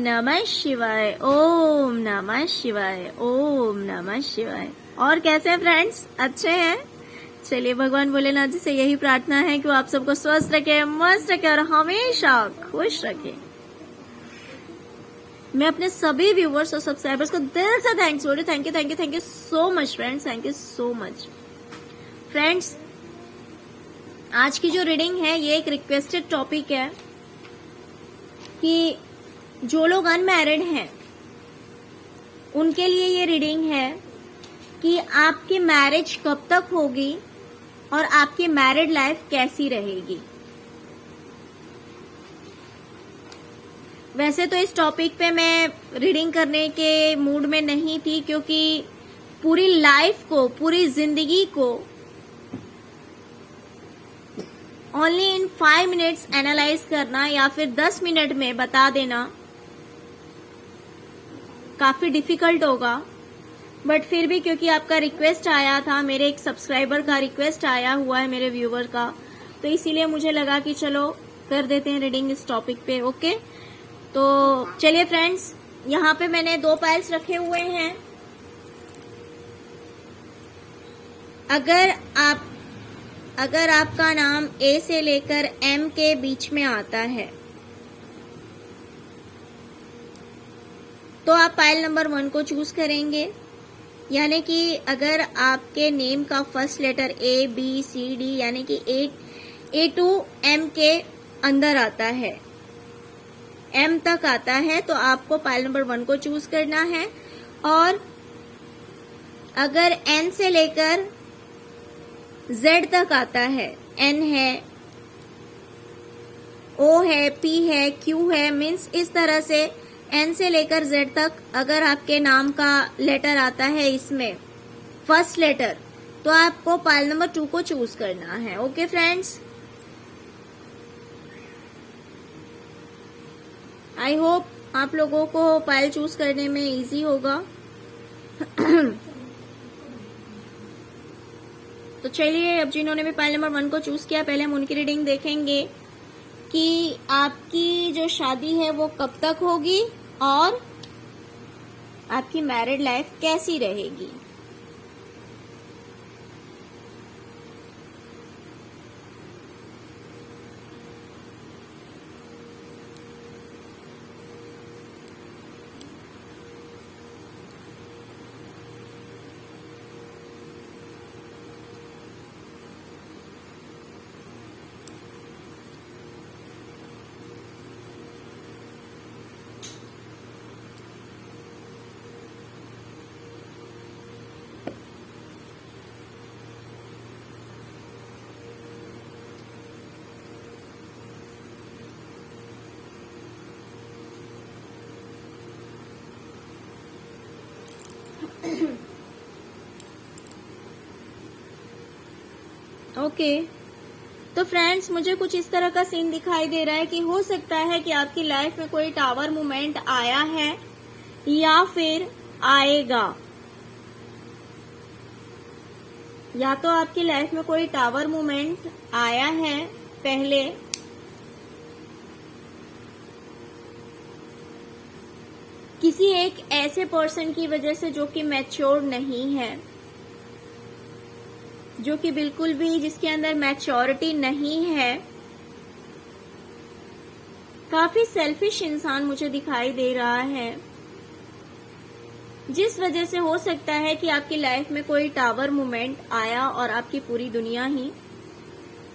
नमः शिवाय, ओम नमः शिवाय, ओम नमः शिवाय। और कैसे हैं फ्रेंड्स, अच्छे हैं? चलिए भगवान भोलेनाथ जी से यही प्रार्थना है कि वो आप सबको स्वस्थ रखे, मस्त रखे और हमेशा खुश रखे। मैं अपने सभी व्यूवर्स और सब्सक्राइबर्स को दिल से थैंक्स बोल रही हूँ। Thank you so much friends, thank you so much friends. आज की जो रीडिंग है ये एक रिक्वेस्टेड टॉपिक है कि जो लोग अनमैरिड हैं उनके लिए ये रीडिंग है कि आपकी मैरिज कब तक होगी और आपकी मैरिड लाइफ कैसी रहेगी। वैसे तो इस टॉपिक पे मैं रीडिंग करने के मूड में नहीं थी, क्योंकि पूरी लाइफ को, पूरी जिंदगी को ओनली इन 5 मिनट्स एनालाइज करना या फिर 10 मिनट में बता देना काफी डिफिकल्ट होगा। बट फिर भी क्योंकि आपका रिक्वेस्ट आया था, मेरे एक सब्सक्राइबर का रिक्वेस्ट आया हुआ है, मेरे व्यूवर का, तो इसीलिए मुझे लगा कि चलो कर देते हैं रीडिंग इस टॉपिक पे। ओके, तो चलिए फ्रेंड्स, यहाँ पे मैंने 2 पाइल्स रखे हुए हैं। अगर आपका नाम ए से लेकर एम के बीच में आता है तो आप पाइल नंबर 1 को चूज करेंगे। यानी कि अगर आपके नेम का first letter A B C D यानी कि ए टू एम के अंदर आता है, एम तक आता है, तो आपको पाइल नंबर 1 को चूज करना है। और अगर एन से लेकर जेड तक आता है, एन है, ओ है, पी है, क्यू है, मीन्स इस तरह से एन से लेकर जेड तक अगर आपके नाम का लेटर आता है इसमें फर्स्ट लेटर, तो आपको पाइल नंबर 2 को चूज करना है। ओके फ्रेंड्स, आई होप आप लोगों को पाइल चूज करने में इजी होगा। तो चलिए, अब जिन्होंने भी पाइल नंबर 1 को चूज किया, पहले हम उनकी रीडिंग देखेंगे कि आपकी जो शादी है वो कब तक होगी और आपकी मैरिड लाइफ कैसी रहेगी। ओके, तो फ्रेंड्स, मुझे कुछ इस तरह का सीन दिखाई दे रहा है कि हो सकता है कि आपकी लाइफ में कोई टावर मूवमेंट आया है या फिर आएगा। या तो आपकी लाइफ में कोई टावर मूवमेंट आया है पहले, किसी एक ऐसे पर्सन की वजह से जो कि मैच्योर नहीं है, जो कि बिल्कुल भी जिसके अंदर मैच्योरिटी नहीं है, काफी सेल्फिश इंसान मुझे दिखाई दे रहा है, जिस वजह से हो सकता है कि आपकी लाइफ में कोई टावर मूवमेंट आया और आपकी पूरी दुनिया ही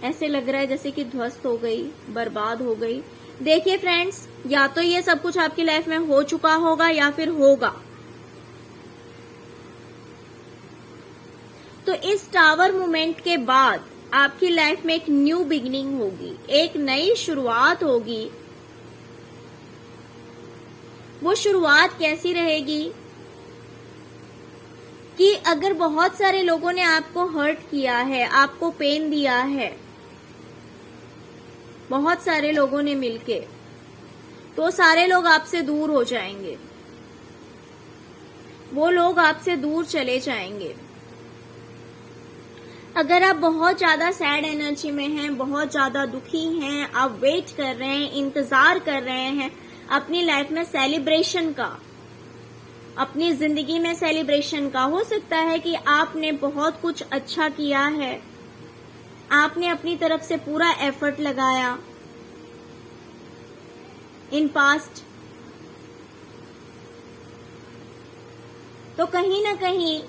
ऐसे लग रहा है जैसे कि ध्वस्त हो गई, बर्बाद हो गई। देखिए फ्रेंड्स, या तो ये सब कुछ आपकी लाइफ में हो चुका होगा या फिर होगा। तो इस टावर मूवमेंट के बाद आपकी लाइफ में एक न्यू बिगिनिंग होगी, एक नई शुरुआत होगी। वो शुरुआत कैसी रहेगी कि अगर बहुत सारे लोगों ने आपको हर्ट किया है, आपको पेन दिया है, बहुत सारे लोगों ने मिलके, तो सारे लोग आपसे दूर हो जाएंगे, वो लोग आपसे दूर चले जाएंगे। अगर आप बहुत ज्यादा सैड एनर्जी में हैं, बहुत ज्यादा दुखी हैं, आप वेट कर रहे हैं, इंतजार कर रहे हैं, अपनी लाइफ में सेलिब्रेशन का, अपनी जिंदगी में सेलिब्रेशन का। हो सकता है कि आपने बहुत कुछ अच्छा किया है, आपने अपनी तरफ से पूरा एफर्ट लगाया इन पास्ट, तो कहीं ना कहीं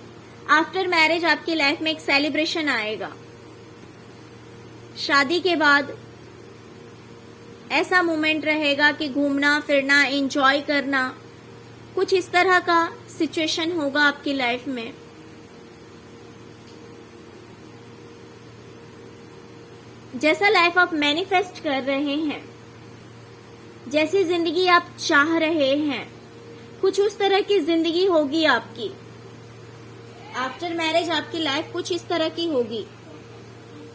आफ्टर मैरिज आपकी लाइफ में एक सेलिब्रेशन आएगा। शादी के बाद ऐसा मोमेंट रहेगा कि घूमना फिरना, एंजॉय करना, कुछ इस तरह का सिचुएशन होगा आपकी लाइफ में। जैसा लाइफ आप मैनिफेस्ट कर रहे हैं, जैसी जिंदगी आप चाह रहे हैं, कुछ उस तरह की जिंदगी होगी आपकी। आफ्टर मैरिज आपकी लाइफ कुछ इस तरह की होगी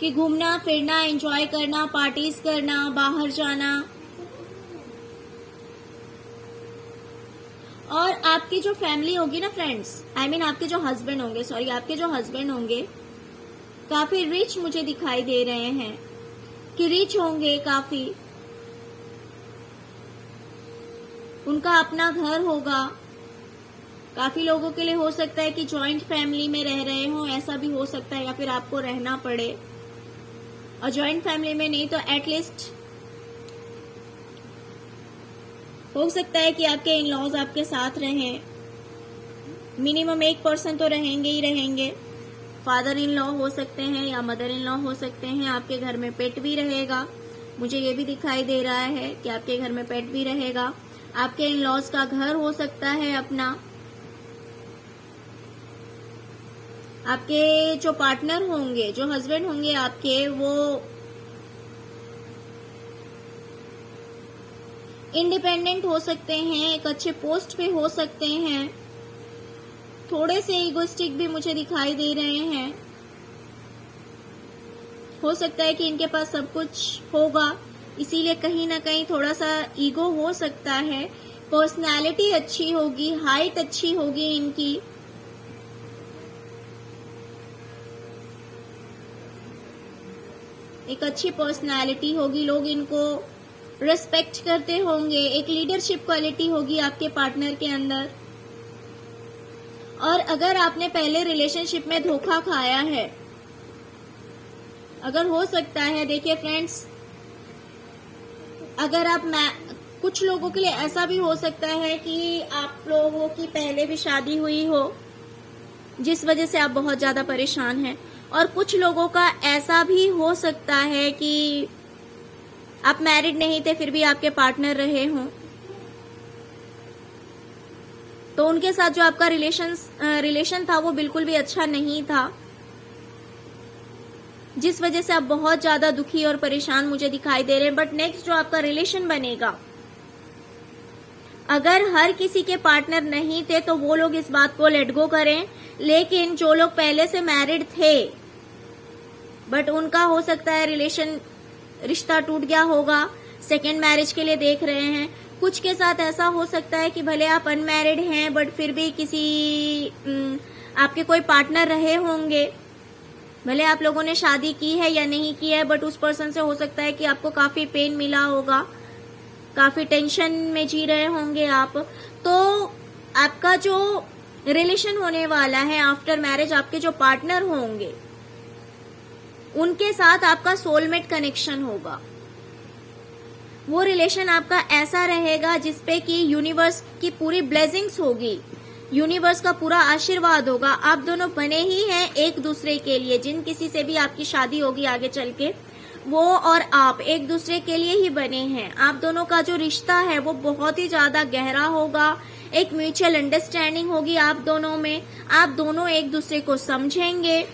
कि घूमना फिरना, एंजॉय करना, पार्टीज करना, बाहर जाना। और आपकी जो फैमिली होगी ना फ्रेंड्स, आपके जो हस्बैंड होंगे, आपके जो हस्बैंड होंगे काफी रिच मुझे दिखाई दे रहे हैं कि रिच होंगे काफी। उनका अपना घर होगा। काफी लोगों के लिए हो सकता है कि जॉइंट फैमिली में रह रहे हो, ऐसा भी हो सकता है, या फिर आपको रहना पड़े। और जॉइंट फैमिली में नहीं तो एटलीस्ट हो सकता है कि आपके इन लॉज आपके साथ रहें। मिनिमम एक पर्सन तो रहेंगे ही रहेंगे। फादर इन लॉ हो सकते हैं या मदर इन लॉ हो सकते हैं। आपके घर में पेट भी रहेगा, मुझे ये भी दिखाई दे रहा है कि आपके घर में पेट भी रहेगा। आपके इन लॉज का घर हो सकता है अपना। आपके जो पार्टनर होंगे, जो हस्बैंड होंगे आपके, वो इंडिपेंडेंट हो सकते हैं, एक अच्छे पोस्ट पे हो सकते हैं। थोड़े से इगोइस्टिक भी मुझे दिखाई दे रहे हैं। हो सकता है कि इनके पास सब कुछ होगा, इसीलिए कहीं ना कहीं थोड़ा सा ईगो हो सकता है। पर्सनालिटी अच्छी होगी, हाइट अच्छी होगी इनकी। एक अच्छी पर्सनालिटी होगी, लोग इनको रिस्पेक्ट करते होंगे। एक लीडरशिप क्वालिटी होगी आपके पार्टनर के अंदर। और अगर आपने पहले रिलेशनशिप में धोखा खाया है, अगर हो सकता है, देखिए फ्रेंड्स, अगर आप कुछ लोगों के लिए ऐसा भी हो सकता है कि आप लोगों की पहले भी शादी हुई हो, जिस वजह से आप बहुत ज्यादा परेशान हैं। और कुछ लोगों का ऐसा भी हो सकता है कि आप मैरिड नहीं थे फिर भी आपके पार्टनर रहे हों, तो उनके साथ जो आपका रिलेशन था वो बिल्कुल भी अच्छा नहीं था, जिस वजह से आप बहुत ज्यादा दुखी और परेशान मुझे दिखाई दे रहे हैं। बट नेक्स्ट जो आपका रिलेशन बनेगा, अगर हर किसी के पार्टनर नहीं थे तो वो लोग इस बात को लेट गो करें। लेकिन जो लोग पहले से मैरिड थे बट उनका हो सकता है रिश्ता टूट गया होगा, सेकेंड मैरिज के लिए देख रहे हैं। कुछ के साथ ऐसा हो सकता है कि भले आप अनमैरिड हैं बट फिर भी किसी आपके कोई पार्टनर रहे होंगे। भले आप लोगों ने शादी की है या नहीं की है, बट उस पर्सन से हो सकता है कि आपको काफी पेन मिला होगा, काफी टेंशन में जी रहे होंगे आप। तो आपका जो रिलेशन होने वाला है आफ्टर मैरिज, आपके जो पार्टनर होंगे उनके साथ आपका सोलमेट कनेक्शन होगा। वो रिलेशन आपका ऐसा रहेगा जिसपे कि यूनिवर्स की पूरी ब्लेसिंग्स होगी, यूनिवर्स का पूरा आशीर्वाद होगा। आप दोनों बने ही हैं एक दूसरे के लिए। जिन किसी से भी आपकी शादी होगी आगे चल के, वो और आप एक दूसरे के लिए ही बने हैं। आप दोनों का जो रिश्ता है वो बहुत ही ज्यादा गहरा होगा। एक म्यूचुअल अंडरस्टैंडिंग होगी आप दोनों में। आप दोनों एक दूसरे को समझेंगे,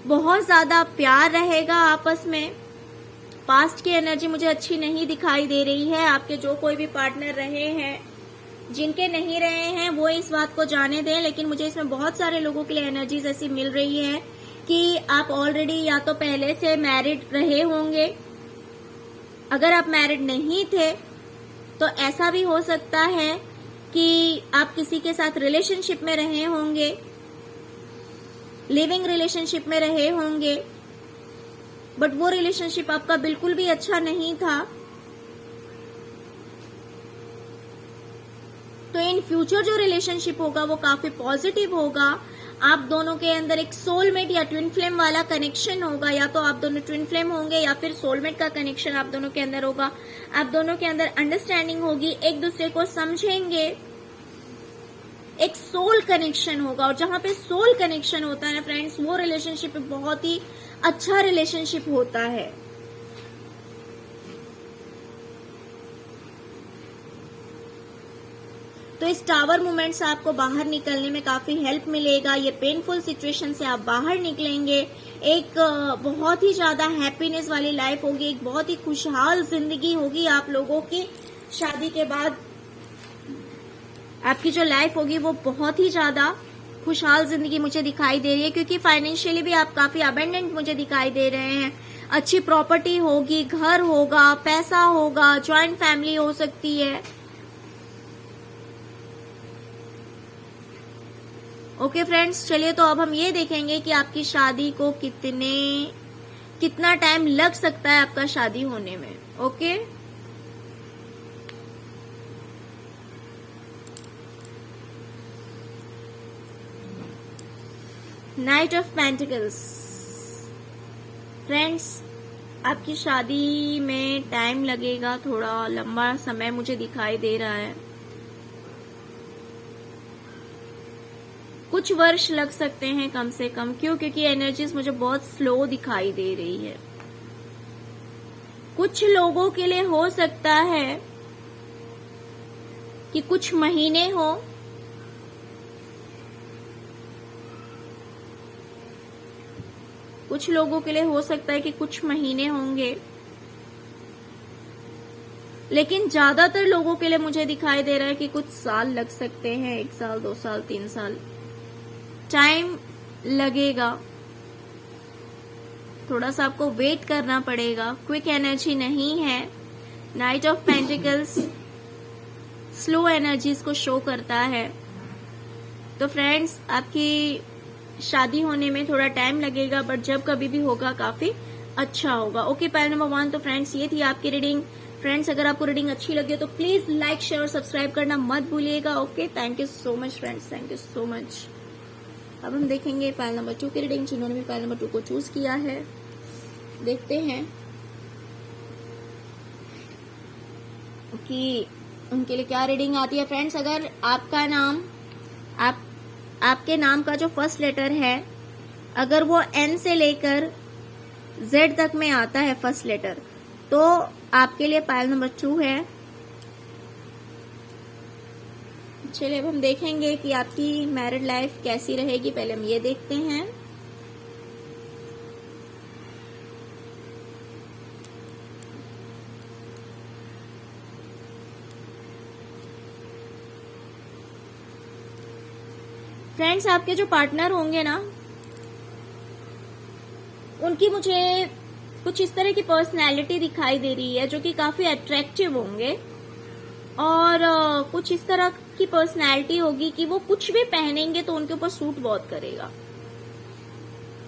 बहुत ज्यादा प्यार रहेगा आपस में। पास्ट की एनर्जी मुझे अच्छी नहीं दिखाई दे रही है। आपके जो कोई भी पार्टनर रहे हैं, जिनके नहीं रहे हैं वो इस बात को जाने दें, लेकिन मुझे इसमें बहुत सारे लोगों के लिए एनर्जीज ऐसी मिल रही है कि आप ऑलरेडी या तो पहले से मैरिड रहे होंगे। अगर आप मैरिड नहीं थे तो ऐसा भी हो सकता है कि आप किसी के साथ रिलेशनशिप में रहे होंगे, लिविंग रिलेशनशिप में रहे होंगे, बट वो रिलेशनशिप आपका बिल्कुल भी अच्छा नहीं था। तो इन फ्यूचर जो रिलेशनशिप होगा वो काफी पॉजिटिव होगा। आप दोनों के अंदर एक सोलमेट या ट्विन फ्लेम वाला कनेक्शन होगा, या तो आप दोनों ट्विन फ्लेम होंगे या फिर सोलमेट का कनेक्शन आप दोनों के अंदर होगा। आप दोनों के अंदर अंडरस्टैंडिंग होगी, एक दूसरे को समझेंगे, एक सोल कनेक्शन होगा। और जहां पे सोल कनेक्शन होता है ना फ्रेंड्स, वो रिलेशनशिप बहुत ही अच्छा रिलेशनशिप होता है। तो इस टावर मूवमेंट से आपको बाहर निकलने में काफी हेल्प मिलेगा। ये पेनफुल सिचुएशन से आप बाहर निकलेंगे, एक बहुत ही ज्यादा हैप्पीनेस वाली लाइफ होगी, एक बहुत ही खुशहाल जिंदगी होगी आप लोगों की। शादी के बाद आपकी जो लाइफ होगी वो बहुत ही ज्यादा खुशहाल जिंदगी मुझे दिखाई दे रही है, क्योंकि फाइनेंशियली भी आप काफी अबेंडेंट मुझे दिखाई दे रहे हैं। अच्छी प्रॉपर्टी होगी, घर होगा, पैसा होगा, जॉइंट फैमिली हो सकती है। ओके फ्रेंड्स, चलिए तो अब हम ये देखेंगे कि आपकी शादी को कितना टाइम लग सकता है आपका शादी होने में। Okay, night of pentacles. Friends, आपकी शादी में टाइम लगेगा, थोड़ा लंबा समय मुझे दिखाई दे रहा है। कुछ वर्ष लग सकते हैं कम से कम। क्यों? क्योंकि एनर्जीज मुझे बहुत स्लो दिखाई दे रही है। कुछ लोगों के लिए हो सकता है कि कुछ महीने हो, कुछ लोगों के लिए हो सकता है कि कुछ महीने होंगे, लेकिन ज्यादातर लोगों के लिए मुझे दिखाई दे रहा है कि कुछ साल लग सकते हैं। 1 साल, 2 साल, 3 साल टाइम लगेगा। थोड़ा सा आपको वेट करना पड़ेगा, क्विक एनर्जी नहीं है। Night of pentacles slow energies को शो करता है। तो फ्रेंड्स, आपकी शादी होने में थोड़ा टाइम लगेगा, बट जब कभी भी होगा काफी अच्छा होगा। Okay, pile number 1। तो फ्रेंड्स, ये थी आपकी रीडिंग। फ्रेंड्स, अगर आपको रीडिंग अच्छी लगी हो तो प्लीज लाइक, शेयर और सब्सक्राइब करना मत भूलिएगा। Okay, thank you so much friends, thank you so much. अब हम देखेंगे पाइल नंबर 2 की रीडिंग। जिन्होंने भी पाइल नंबर 2 को चूज किया है, देखते हैं कि उनके लिए क्या रीडिंग आती है। फ्रेंड्स, अगर आपका नाम, आपके नाम का जो फर्स्ट लेटर है, अगर वो एन से लेकर जेड तक में आता है फर्स्ट लेटर, तो आपके लिए पाइल नंबर 2 है। चलिए अब हम देखेंगे कि आपकी मैरिड लाइफ कैसी रहेगी। पहले हम ये देखते हैं। फ्रेंड्स, आपके जो पार्टनर होंगे ना, उनकी मुझे कुछ इस तरह की पर्सनैलिटी दिखाई दे रही है जो कि काफी अट्रैक्टिव होंगे, और कुछ इस तरह की पर्सनैलिटी होगी कि वो कुछ भी पहनेंगे तो उनके ऊपर सूट बहुत करेगा,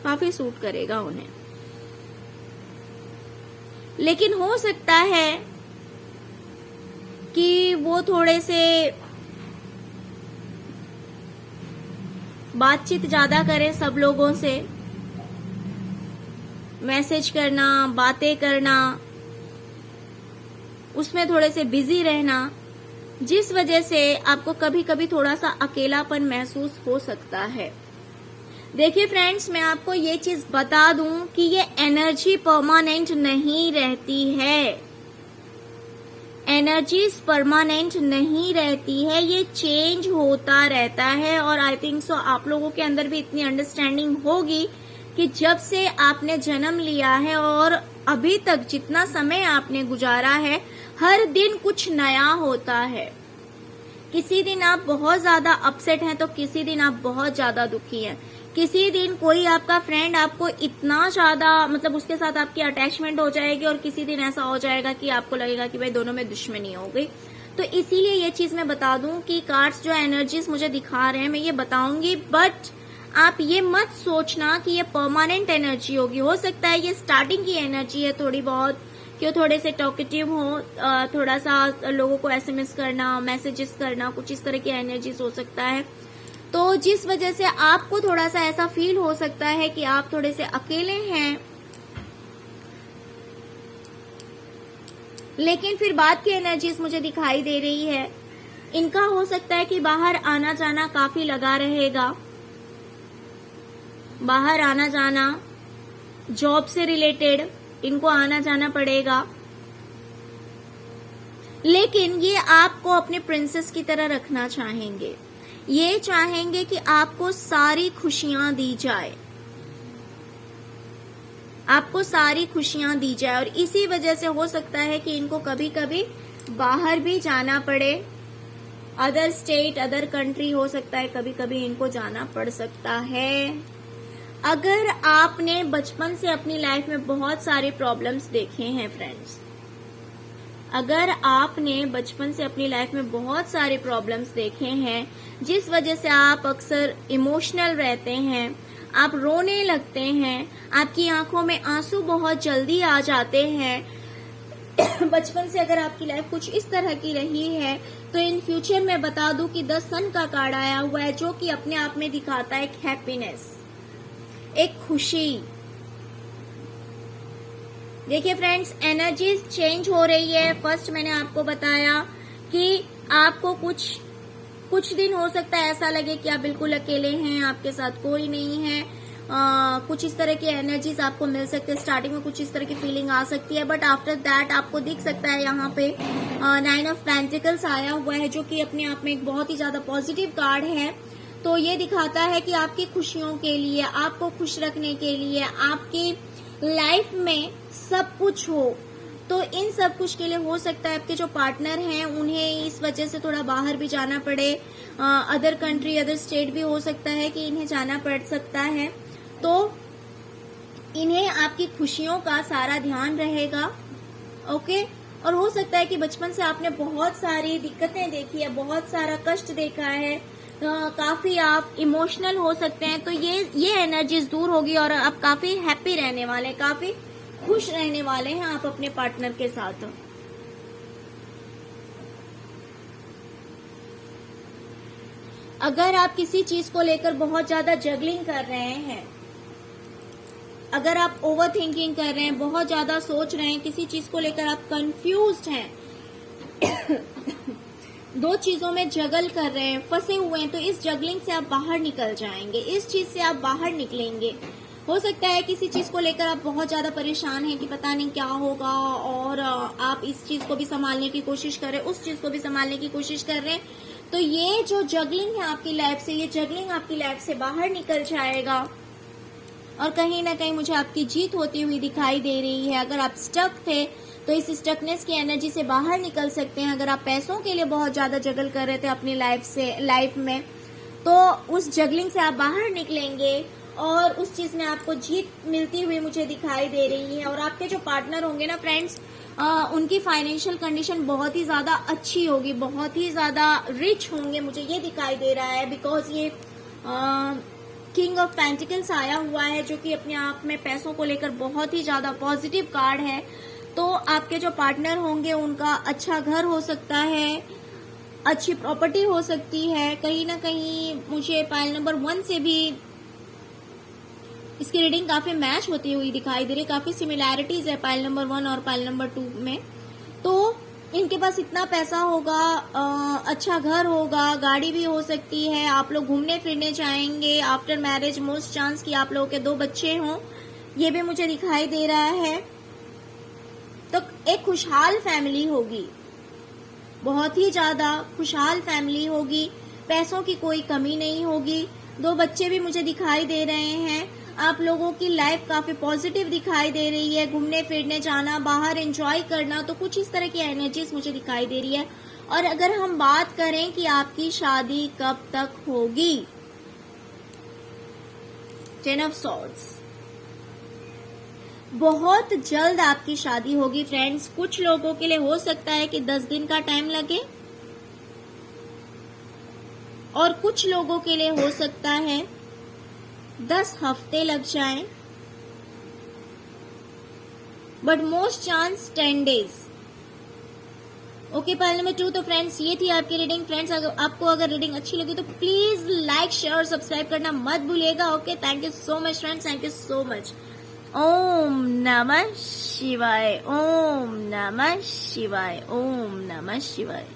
काफी सूट करेगा उन्हें। लेकिन हो सकता है कि वो थोड़े से बातचीत ज्यादा करें सब लोगों से, मैसेज करना, बातें करना, उसमें थोड़े से बिजी रहना, जिस वजह से आपको कभी कभी थोड़ा सा अकेलापन महसूस हो सकता है। देखिए फ्रेंड्स, मैं आपको ये चीज बता दूं कि ये एनर्जी परमानेंट नहीं रहती है। एनर्जीज परमानेंट नहीं रहती है, ये चेंज होता रहता है। और आई थिंक सो आप लोगों के अंदर भी इतनी अंडरस्टैंडिंग होगी कि जब से आपने जन्म लिया है और अभी तक जितना समय आपने गुजारा है, हर दिन कुछ नया होता है। किसी दिन आप बहुत ज्यादा अपसेट हैं तो किसी दिन आप बहुत ज्यादा दुखी हैं। किसी दिन कोई आपका फ्रेंड आपको इतना ज्यादा, मतलब उसके साथ आपकी अटैचमेंट हो जाएगी, और किसी दिन ऐसा हो जाएगा कि आपको लगेगा कि भाई दोनों में दुश्मनी हो गई। तो इसीलिए ये चीज मैं बता दूं कि कार्ड्स जो एनर्जीज मुझे दिखा रहे हैं, मैं ये बताऊंगी, बट आप ये मत सोचना कि ये परमानेंट एनर्जी होगी। हो सकता है ये स्टार्टिंग की एनर्जी है थोड़ी बहुत, कि वो थोड़े से टॉकेटिव हो, थोड़ा सा लोगों को एसएमएस करना, मैसेजेस करना, कुछ इस तरह की एनर्जीज हो सकता है। तो जिस वजह से आपको थोड़ा सा ऐसा फील हो सकता है कि आप थोड़े से अकेले हैं, लेकिन फिर बाद की एनर्जीज मुझे दिखाई दे रही है। इनका हो सकता है कि बाहर आना जाना काफी लगा रहेगा, बाहर आना जाना, जॉब से रिलेटेड इनको आना जाना पड़ेगा, लेकिन ये आपको अपने प्रिंसेस की तरह रखना चाहेंगे। ये चाहेंगे कि आपको सारी खुशियां दी जाए, आपको सारी खुशियां दी जाए। और इसी वजह से हो सकता है कि इनको कभी कभी बाहर भी जाना पड़े, अदर स्टेट, अदर कंट्री हो सकता है, कभी कभी इनको जाना पड़ सकता है। अगर आपने बचपन से अपनी लाइफ में बहुत सारे प्रॉब्लम्स देखे हैं फ्रेंड्स, अगर आपने बचपन से अपनी लाइफ में बहुत सारे प्रॉब्लम्स देखे हैं, जिस वजह से आप अक्सर इमोशनल रहते हैं, आप रोने लगते हैं, आपकी आंखों में आंसू बहुत जल्दी आ जाते हैं बचपन से अगर आपकी लाइफ कुछ इस तरह की रही है, तो इन फ्यूचर में बता दूं कि 10 सन का कार्ड आया हुआ है, जो कि अपने आप में दिखाता है एक हैप्पीनेस, एक खुशी। देखिए फ्रेंड्स, एनर्जीज चेंज हो रही है। फर्स्ट मैंने आपको बताया कि आपको कुछ दिन हो सकता है ऐसा लगे कि आप बिल्कुल अकेले हैं, आपके साथ कोई नहीं है, कुछ इस तरह की एनर्जीज आपको मिल सकती है। स्टार्टिंग में कुछ इस तरह की फीलिंग आ सकती है, बट आफ्टर दैट आपको दिख सकता है यहाँ पे 9 ऑफ पेंटिकल्स आया हुआ है, जो कि अपने आप में एक बहुत ही ज्यादा पॉजिटिव कार्ड है। तो ये दिखाता है कि आपकी खुशियों के लिए, आपको खुश रखने के लिए, आपकी लाइफ में सब कुछ हो, तो इन सब कुछ के लिए हो सकता है आपके जो पार्टनर हैं उन्हें इस वजह से थोड़ा बाहर भी जाना पड़े, अदर कंट्री, अदर स्टेट भी हो सकता है कि इन्हें जाना पड़ सकता है। तो इन्हें आपकी खुशियों का सारा ध्यान रहेगा, ओके। और हो सकता है कि बचपन से आपने बहुत सारी दिक्कतें देखी है, बहुत सारा कष्ट देखा है, काफी आप इमोशनल हो सकते हैं। तो ये एनर्जीज दूर होगी और आप काफी हैप्पी रहने वाले हैं, काफी खुश रहने वाले हैं आप अपने पार्टनर के साथ। अगर आप किसी चीज को लेकर बहुत ज्यादा जगलिंग कर रहे हैं, अगर आप ओवर थिंकिंग कर रहे हैं, बहुत ज्यादा सोच रहे हैं, किसी चीज को लेकर आप कंफ्यूज्ड हैं दो चीजों में जगल कर रहे हैं, फंसे हुए हैं, तो इस जगलिंग से आप बाहर निकल जाएंगे, इस चीज से आप बाहर निकलेंगे। हो सकता है किसी चीज को लेकर आप बहुत ज्यादा परेशान हैं कि पता नहीं क्या होगा, और आप इस चीज को भी संभालने की कोशिश कर रहे हैं, उस चीज को भी संभालने की कोशिश कर रहे हैं। तो ये जो जगलिंग है आपकी लाइफ से, ये जगलिंग आपकी लाइफ से बाहर निकल जाएगा और कहीं ना कहीं मुझे आपकी जीत होती हुई दिखाई दे रही है। अगर आप स्टक थे तो इस स्टकनेस की एनर्जी से बाहर निकल सकते हैं। अगर आप पैसों के लिए बहुत ज्यादा जगल कर रहे थे अपनी लाइफ में, तो उस जगलिंग से आप बाहर निकलेंगे और उस चीज में आपको जीत मिलती हुई मुझे दिखाई दे रही है। और आपके जो पार्टनर होंगे ना फ्रेंड्स, उनकी फाइनेंशियल कंडीशन बहुत ही ज्यादा अच्छी होगी, बहुत ही ज्यादा रिच होंगे, मुझे ये दिखाई दे रहा है। बिकॉज ये किंग ऑफ पेंटिकल्स आया हुआ है, जो कि अपने आप में पैसों को लेकर बहुत ही ज्यादा पॉजिटिव कार्ड है। तो आपके जो पार्टनर होंगे उनका अच्छा घर हो सकता है, अच्छी प्रॉपर्टी हो सकती है। कहीं ना कहीं मुझे पाइल नंबर 1 से भी इसकी रीडिंग काफी मैच होती हुई दिखाई दे रही है, काफी सिमिलैरिटीज है पाइल नंबर 1 और पाइल नंबर 2 में। तो इनके पास इतना पैसा होगा, अच्छा घर होगा, गाड़ी भी हो सकती है, आप लोग घूमने फिरने जाएंगे। आफ्टर मैरिज मोस्ट चांस कि आप लोगों के 2 बच्चे हों, ये भी मुझे दिखाई दे रहा है। तो एक खुशहाल फैमिली होगी, बहुत ही ज्यादा खुशहाल फैमिली होगी, पैसों की कोई कमी नहीं होगी। 2 बच्चे भी मुझे दिखाई दे रहे हैं। आप लोगों की लाइफ काफी पॉजिटिव दिखाई दे रही है, घूमने फिरने जाना, बाहर एंजॉय करना, तो कुछ इस तरह की एनर्जीज मुझे दिखाई दे रही है। और अगर हम बात करें कि आपकी शादी कब तक होगी, 10 ऑफ सॉर्ड्स, बहुत जल्द आपकी शादी होगी फ्रेंड्स। कुछ लोगों के लिए हो सकता है कि 10 दिन का टाइम लगे और कुछ लोगों के लिए हो सकता है 10 हफ्ते लग जाएं। But most chance 10 days. Okay, pile number 2. तो फ्रेंड्स ये थी आपकी रीडिंग. फ्रेंड्स आपको अगर रीडिंग अच्छी लगी तो प्लीज लाइक शेयर और सब्सक्राइब करना मत भूलिएगा. Okay, thank you so much friends, thank you so much. ओम नमः शिवाय, ओम नमः शिवाय, ओम नमः शिवाय.